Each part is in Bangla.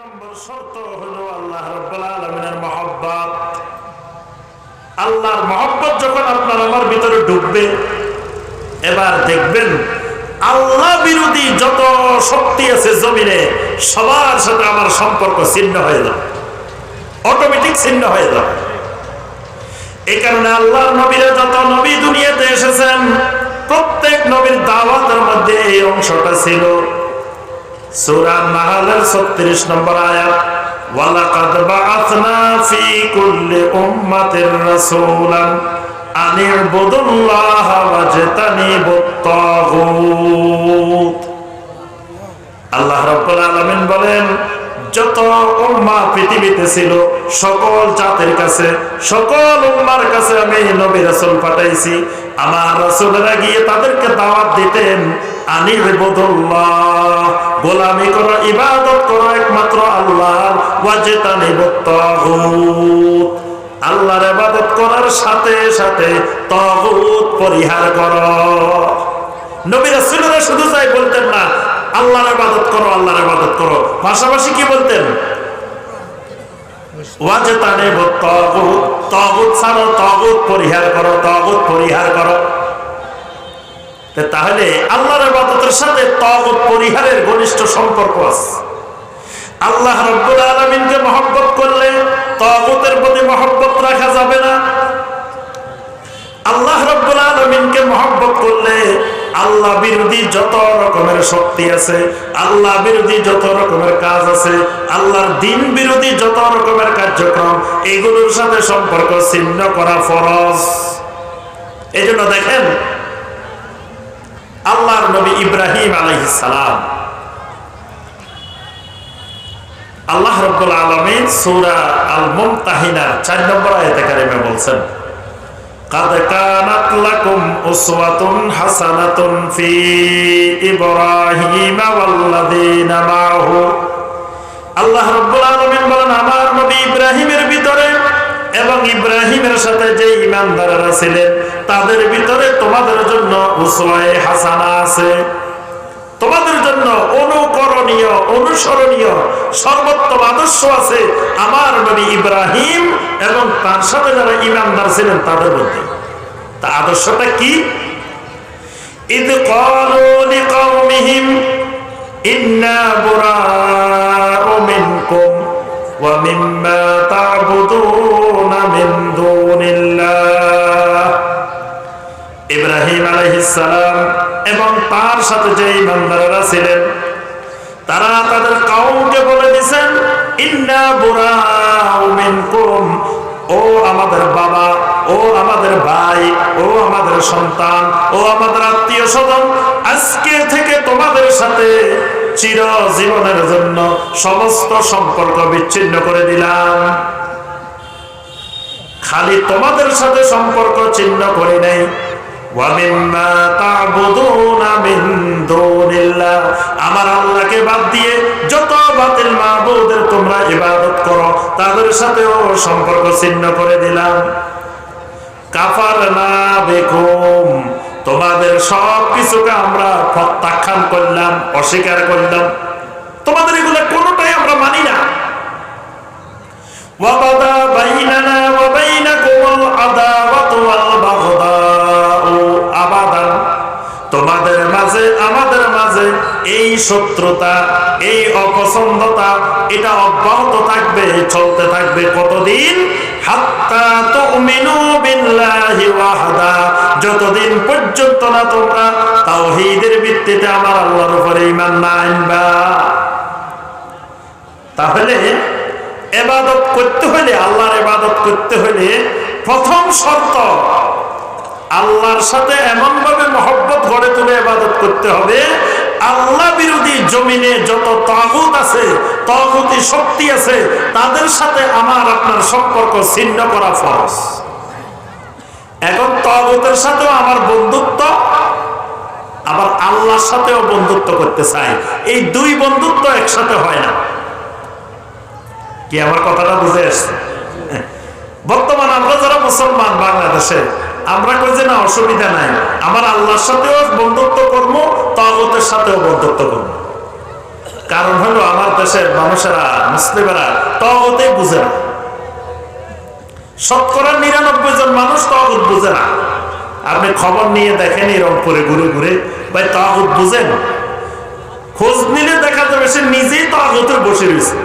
নম্বর শর্ত হলো আল্লাহ রাব্বুল আলামিনের মহব্বত। আল্লাহর মহব্বত যখন আপনার আমার ভিতরে ঢুকবে, এবার দেখবেন আল্লাহ বিরোধী যত শক্তি আছে জমিনে সবার সাথে আমার সম্পর্ক ছিন্ন হয়ে যাবে, অটোমেটিক ছিন্ন হয়ে যাবে। এই কারণে আল্লাহর নবীরা যত নবী দুনিয়াতে এসেছেন প্রত্যেক নবীর দাওয়াতের মধ্যে এই অংশটা ছিল। সূরা নাহলের 36 নম্বর আয়াত, ওয়ালাকাদ বাআসনা ফি কুল্লি উম্মাতির রাসূলান আন ইবুদুল্লাহা ওয়াজতানিবুত তাগুত। আল্লাহ রাব্বুল আলামিন বলেন, যত উম্মাহ পৃথিবীতে ছিল সকল জাতির কাছে, সকল উম্মার কাছে আমি নবী রাসূল পাঠাইছি। আমার রাসূলরা গিয়ে তাদেরকে দাওয়াত দিতেন, আনি ইবুদুল্লাহ, গোলামি করো, ইবাদত করো একমাত্র আল্লাহর, ওয়াজতানিবুত তাগুত, আল্লাহর ইবাদত করার সাথে সাথে তাগুত পরিহার করো। নবী রাসূলরা শুধু তাই বলতেন না, আল্লাহর ইবাদত করো, আল্লাহর ইবাদত করো, পাশাপাশি কি বলতেন? ওয়াজতানিবুত তাগুত, তাগুত ছাড়ো, তাগুত পরিহার করো, তাগুত পরিহার করো। তাহলে আল্লাহর ইবাদতের সাথে তাগুত পরিহারের ঘনিষ্ঠ সম্পর্ক আছে। আল্লাহ রাব্বুল আলামিনকে মহব্বত করলে তাগুতের প্রতি মহব্বত রাখা যাবে না। আল্লাহ রাব্বুল আলামিনকে মহব্বত করলে আল্লাহ বিরোধী যত রকমের শক্তি আছে, আল্লাহ বিরোধী যত রকমের কাজ আছে, আল্লাহর দ্বীন বিরোধী যত রকমের কার্যক্রম, এগুলোর সাথে সম্পর্ক ছিন্ন করা ফরজ। এই জন্য দেখেন আল্লাহর নবী ইব্রাহিম আলাইহিস সালাম, আল্লাহ রাব্বুল আলামিন সূরা আল মুমতাহিনার 4 নম্বর আয়াতে কারিমে বলছেন, قد كانت لكم أسوة حسنة في إبراهيم والذين معه। আল্লাহ রাব্বুল আলামিন বলেন, আমার নবী ইব্রাহিমের ভিতরে এবং ইব্রাহিমের সাথে যে ঈমানদাররা ছিলেন তাদের ভিতরে তোমাদের জন্য উসওয়ায়ে হাসানা আছে, তোমাদের জন্য অনুকরণীয়, অনুসরণীয় সর্বোত্তম আদর্শ আছে আমার নবী ইব্রাহিম এবং তার সাথে যারা ঈমানদার ছিলেন তাদের মধ্যে। তা আদর্শটা কি? ইদ ক্বালু লিকাওমিহিম ইন্না বুরাউ মিনকুম ওয়া মিম্মা তা'বুদুনা মিন দুনিল্লাহ। ইব্রাহিম আলাইহিস সালাম এবং তার সাথে যে ঈমানদাররা ছিলেন তারা তাদের কওমকে বলে দিয়েছেন, ইন্না বুরাউ মিনকুম, ও আমাদের বাবা, ও আমাদের ভাই, ও আমাদের সন্তান, ও আমাদের আত্মীয় স্বজন, আজকে থেকে তোমাদের সাথে চিরজীবনের জন্য সমস্ত সম্পর্ক বিচ্ছিন্ন করে দিলাম। খালি তোমাদের সাথে সম্পর্ক ছিন্ন করে নাই, ওয়ামিম্মা তা'বুদুনা মিন দুনিল্লাহ, আমার আল্লাহকে বাদ দিয়ে যত বাতিল মাবুদের তোমরা ইবাদত করো তাদের সাথেও সম্পর্ক ছিন্ন করে দিলাম। কাফারনা বিকুম, তোমাদের সব কিছুকে আমরা প্রত্যাখ্যান করলাম, অস্বীকার করলাম, তোমাদের এগুলো কোনোটাই আমরা মানি না। ওয়াবাদা বাইনানা ওয়া বাইনাকুমুল আদাওয়াতু ওয়াল বাগদাউ আবাদান, তোমাদের মাঝে আমাদের মাঝে এই শত্রুতা, এই অপছন্দতা, এটা অব্যাহত থাকবে, চলতে থাকবে কতদিন? হাত্তা তুমিনু বিল্লাহি ওয়াহদা, যতদিন পর্যন্ত না তোমরা তাওহীদের ভিত্তিতে আমার আল্লাহর উপরে ঈমান না আনবা। তাহলে ইবাদত করতে হলে, আল্লাহর ইবাদত করতে হলে প্রথম শর্ত আল্লাহর সাথে এমন ভাবে মহব্বত গড়ে তুলে ইবাদত করতে হবে, আল্লাহ বিরোধী জমিনে যত তাগুত আছে, তাগুতি শক্তি আছে, তাদের সাথে আমার আপনার সম্পর্ক ছিন্ন করা ফরজ। এখন তাগুতের সাথেও আমার বন্ধুত্ব, আবার আল্লাহর সাথেও বন্ধুত্ব করতে চাই, এই দুই বন্ধুত্ব একসাথে হয় না। কি আমার কথাটা বুঝে আসছে? বর্তমান আমরা যারা মুসলমান বাংলাদেশে, আমরা কই যে না অসুবিধা নাই, আমার আল্লাহর সাথেও বন্ধুত্ব করবো, তাগুতের সাথেও বন্ধুত্ব করবো। কারণ হলো আমার দেশের মানুষেরা, মুসলিমেরা তাগুতই বুঝে না। 99% জন মানুষ তাগুত বুঝে না। আপনি খবর নিয়ে দেখেন এই রংপুরে ঘুরে ঘুরে, ভাই তাগুত বুঝেন? খোঁজ নিলে দেখা যাবে সে নিজেই তাগুতে বসে রয়েছে।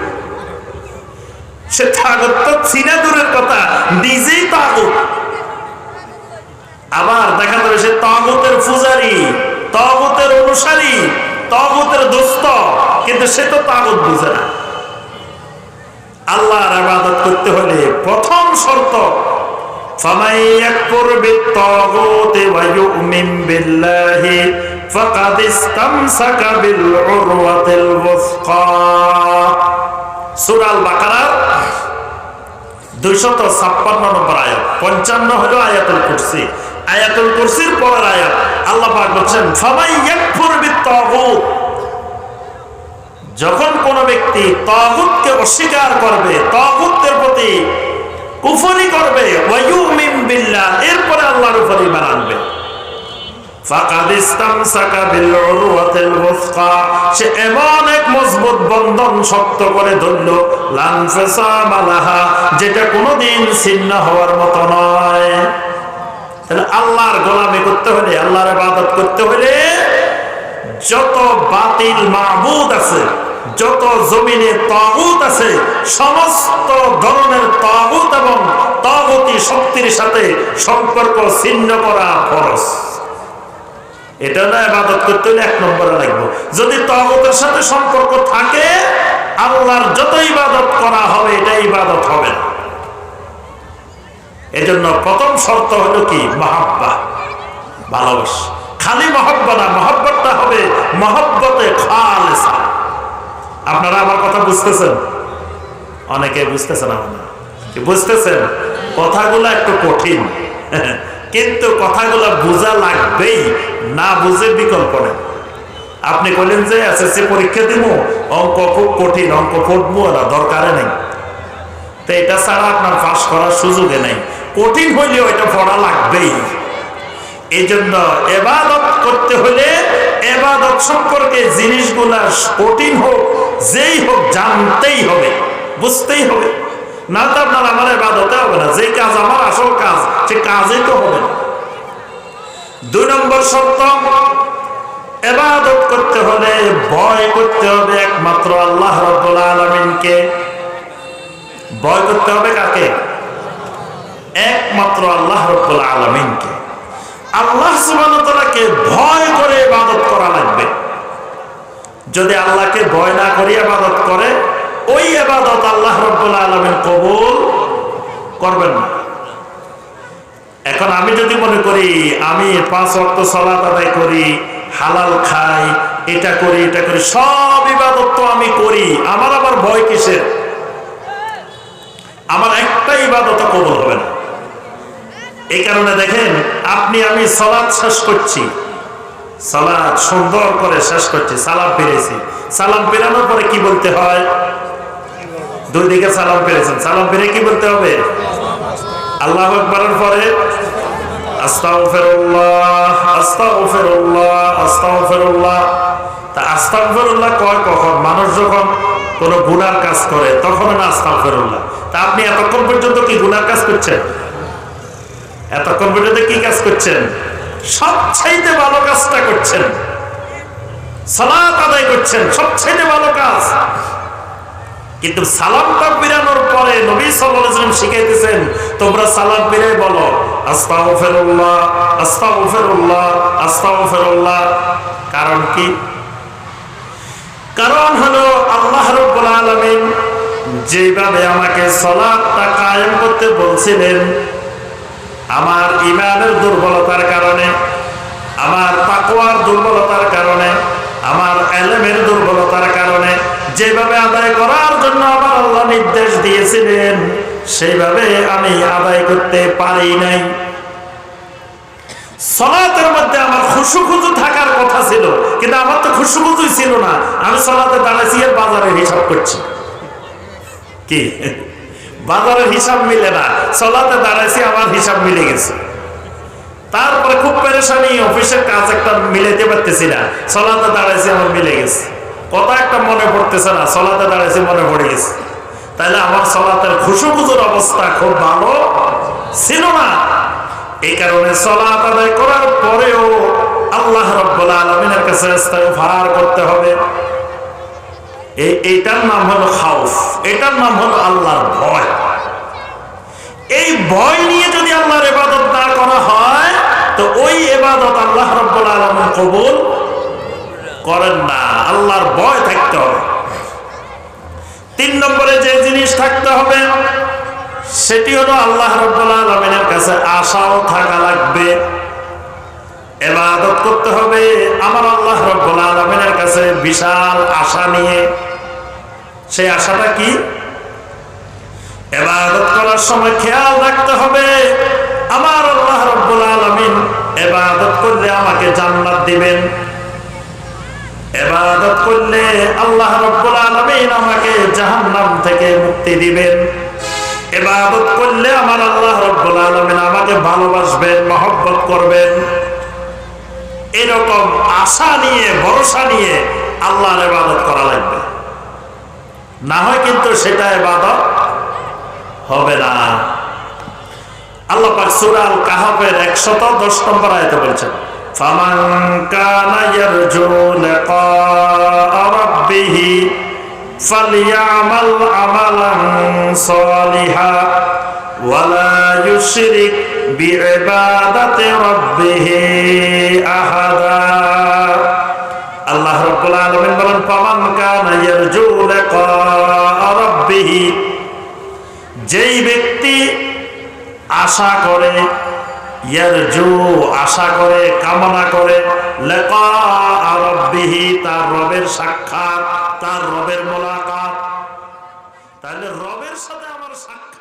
সে তাগুত তো চিনা দূরের কথা, নিজেই তাগুত। আবার দেখা যাবে সে তাগুতের পূজারী, তাগুতের অনুসারী, তাগুতের দোস্ত, কিন্তু সে তো তাগুত বুঝে না। আল্লাহর ইবাদত করতে হলে প্রথম শর্ত ফামান ইয়াকফুর বিত-তাগুতি ওয়া ইউমিন বিল্লাহি ফাকাদ ইসতামসাকা বিল উরওয়াতিল ওয়াসকা। সূরা আল বাকারার 256 নম্বর আয়াত। 55 হলো আয়াতুল কুরসি। আয়াতুল কুরসির পরের আয়াত আল্লাহ পাক বলেন ফামান ইয়াকফুর বিত-তাগুত, যখন কোন ব্যক্তি তাগুতকে অস্বীকার করবে, তাগুতের প্রতি কুফরি করবে, ওয়া ইউমিন বিল্লাহ, এরপরে আল্লাহর উপর ঈমান আনবে, ফাকাদ ইসতামসাকা বিল উরওয়াতিল ওয়াসকা, সে এমন এক মজবুত বন্ধন শক্ত করে ধরল, লা ইনফিসামা লাহা, যেটা কোনোদিন ছিন্ন হওয়ার মতো নয়। তাহলে আল্লাহর গোলামি করতে হলে, আল্লাহর ইবাদত করতে হলে যত বাতিল মাবুদ আছে, যত জমিনে তাগুত আছে, সমস্ত ধরনের তাগুত এবং তাগুতি শক্তির সাথে সম্পর্ক ছিন্ন করা ফরজ। এটা না ইবাদত করতে হলে 1 নম্বরে লাগবে। যদি তাগুতের সাথে সম্পর্ক থাকে, আল্লাহর যত ইবাদত করা হবে এটা ইবাদত হবে না। এজন্য প্রথম শর্ত হলো কি? মাহাব্বা, ভালোবাসা। খালি মহব্বত না, মহব্বতটা হবে মহব্বতে খালিসা। আপনারা আমার কথা বুঝতেছেন? অনেকে বুঝতেছেন, আপনারা কি বুঝতেছেন? কথাগুলো একটু কঠিন, কিন্তু কথাগুলো বোঝা লাগবেই, না বুঝে বিকল্প নেই। আপনি বললেন যে এসএসসি পরীক্ষা দিব, অঙ্ক খুব কঠিন, অঙ্ক পড়বো না, দরকারে নেই, তো এটা ছাড়া আপনার পাস করার সুযোগে নেই। কঠিন হইলেও এটা পড়া লাগবেই। এই জন্য ইবাদত করতে হলে ইবাদত সম্পর্কে জিনিসগুলা কঠিন হোক, যেই হোক, জানতেই হবে, বুঝতেই হবে, না তো আপনার আমার ইবাদতে হবে না। যে কাজ আমার আসল কাজ, সে কাজই তো হবে না। 2 নম্বর শর্ত, ইবাদত করতে হলে ভয় করতে হবে একমাত্র আল্লাহ রাব্বুল আলামিনকে। ভয় করতে হবে কাকে? একমাত্র আল্লাহ রাব্বুল আলামিনকে। আল্লাহ সুবহানাহু ওয়া তাআলাকে ভয় করে ইবাদত করা লাগবে। যদি আল্লাহকে ভয় না করে ইবাদত করে, ওই ইবাদত আল্লাহ রাব্বুল আলামিন কবুল করবেন না। এখন আমি যদি মনে করি আমি 5 ওয়াক্ত সালাত আদায় করি, হালাল খাই, এটা করি, এটা করি, সব ইবাদত তো আমি করি, আমার আবার ভয় কিসের? আমার একটা ইবাদত কবুল হবে না। এই কারণে দেখেন, আপনি আমি সালাত শেষ করছি, সালাত সুন্দর করে শেষ করছি, সালাম ফিরেছি, সালাম ফেরানোর পরে কি বলতে হয়? 2 দিকে সালাম ফিরেছেন, সালাম ফিরে কি বলতে হবে? আল্লাহু আকবারের পরে আস্তাগফিরুল্লাহ, আস্তাগফিরুল্লাহ, আস্তাগফিরুল্লাহ। তা আস্তাগফিরুল্লাহ কয় কখন? মানুষ যখন কোন গুনার কাজ করে তখন না আস্তাগফিরুল্লাহ। তা আপনি এতক্ষণ পর্যন্ত কি গুনার কাজ করছেন? এতক্ষণ পর্যন্ত কি কাজ করছেন? সবচাইতে ভালো কাজটা করছেন, সালাত আদায় করছেন, সবচাইতে ভালো কাজ। কিন্তু সালামটা ফিরানোর পরে নবী সাল্লাল্লাহু আলাইহি ওয়াসাল্লাম শিখাইতেছেন, তোমরা সালাম ফিরে বলো আস্তাগফিরুল্লাহ, আস্তাগফিরুল্লাহ, আস্তাগফিরুল্লাহ। কারণ কি? কারণ হলো আল্লাহ রাব্বুল আলামিন যেভাবে আমাকে সালাতটা কায়েম করতে বলছিলেন, আমার ঈমানের দুর্বলতার কারণে, আমার তাকওয়ার দুর্বলতার কারণে, আমার ইলমের দুর্বলতার কারণে যেভাবে আদায় করার জন্য আমার আল্লাহ নির্দেশ দিয়েছিলেন, সেইভাবে আমি আদায় করতে পারি নাই। সালাতের মধ্যে আমার খুশু-খুজু থাকার কথা ছিল, কিন্তু আমার তো খুশু-খুজুই ছিল না। আমি সালাতে দাঁড়াইছি আর বাজারের হিসাব করছি। কি? বাজারের হিসাব মিলে না, সালাতে দাঁড়াইছি, আমার হিসাব মিলে গেছে। তারপরে খুব পেরেশানি, অফিসের কাজ একটা মিলাইতে পারতেছি না, সালাতে দাঁড়াইছি, আমার মিলে গেছে। কথা একটা মনে পড়তেছে না, সালাতে দাঁড়াইছি মনে পড়ে গেছে। তাহলে আমার সালাতের খুশুখুজুর অবস্থা খুব ভালো ছিল না। এই কারণে সালাত আদায় করার পরেও আল্লাহ রাব্বুল আলামিনের কাছে ইস্তিগফার করতে হবে। এইটার নাম হলো খাউফ, এটার নাম হলো আল্লাহর ভয়। এই ভয় নিয়ে যদি আল্লাহর ইবাদত না করা হয় তো ওই ইবাদত আল্লাহ রাব্বুল আলামিন কবুল করেন না। আল্লাহর ভয় থাকতে হবে। 3 নম্বরে যে জিনিস থাকতে হবে সেটি হলো আল্লাহ রাব্বুল আলামিনের কাছে আশাও থাকা লাগবে। ইবাদত করতে হবে আমার আল্লাহ রাব্বুল আলামিনের কাছে বিশাল আশা নিয়ে। সেই আশাটা কি? ইবাদত করার সময় খেয়াল রাখতে হবে আমার আল্লাহ রাব্বুল আলামিন ইবাদত করলে আমাকে জান্নাত দিবেন, ইবাদত করলে আল্লাহ রাব্বুল আলামিন আমাকে জাহান্নাম থেকে মুক্তি দিবেন, ইবাদত করলে আমার আল্লাহ রাব্বুল আলামিন আমাকে ভালোবাসবেন, মহব্বত করবেন। এরকম আশা নিয়ে ভরসা নিয়ে আল্লাহর ইবাদত করা লাগবে, না হয় কিন্তু সেটা ইবাদত হবে না। আল্লাহ পাক সূরা আল কাহফের 110 নম্বর আয়াতে বলছেন, ফামান কানা ইয়ারজু লিকা রাব্বিহি ফালইয়ামাল আমালান সালিহা ওয়ালা ইউশরিক বিইবাদাতি রাব্বিহি আহাদা। আল্লাহ রাব্বুল আলামিন বলেন, ফামান কানা ইয়ারজু লিকা রাব্বিহি, যেই ব্যক্তি আশা করে, ইয়ারজু আশা করে, কামনা করে, লিকা রাব্বিহি তার রবের সাক্ষাৎ, তার রবের মোলাকাত। তাহলে রবের সাথে আমার সাক্ষাৎ